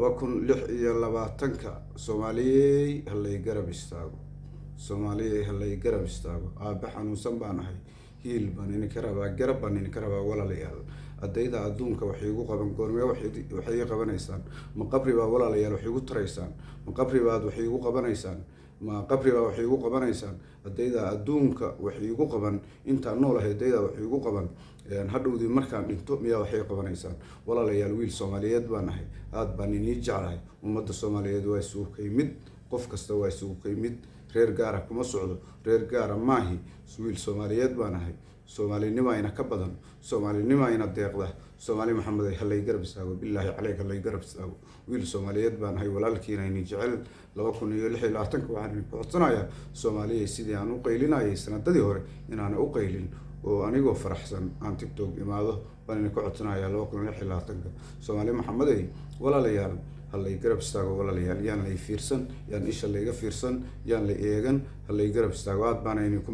2026 Soomaaliyeey hallay garab istaago. Soomaaliyeey hallay garab istaago. Aabe xanuunsan baan ahay. Hiil baan idinka rabaa, garab baan idinka rabaa walaalayaal. Ardayda adduunka waxay igu qaban goormee waxay iga qabanaysaan. Ma qabri baa walaalayaal waxay igu taraysaan. Ma qabri baad waxay igu qabanaysaan. Ma qabri baa waxay igu qabanaysaan. Ardayda adduunka waxay igu qaban inta nool ah ardayda waxay igu qaban hadhowdii markaan dhinto miyaa waxay qabanaysaan. Walaalayaal wiil Soomaaliyeed baan ahay. Aad baan idin jeclahay. Ummadda Soomaaliyeed waa isugu kaymid. Qof kasta waa isugu kaymid. Reer gaar ah kuma socdo. Reer gaar ah maahi. Wiil Soomaaliyeed baan ahay. Soomaalinima ina ka badan. Soomaalinima ina deeqda. Soomaali Maxamed ay hallay garab istaago. Billaahi calayk hallay garab istaago. Wiil Soomaaliyeed baan ahay. Walaalkiina idin jecel 2026 waxaan idinku codsanayaa Soomaaliyeed sidii aan u qaylinayay sanadadii hore inaan u qaylin oo anigoo faraxsan aan TikTok imaado baan idinku codsanayaa 2026 Soomaali Maxamed ay walaalayaal hallay garab istaago walaalayaal yaan lay fiirsan yaan isha layga fiirsan yaan la eegan hallay garab istaago aad baan idinku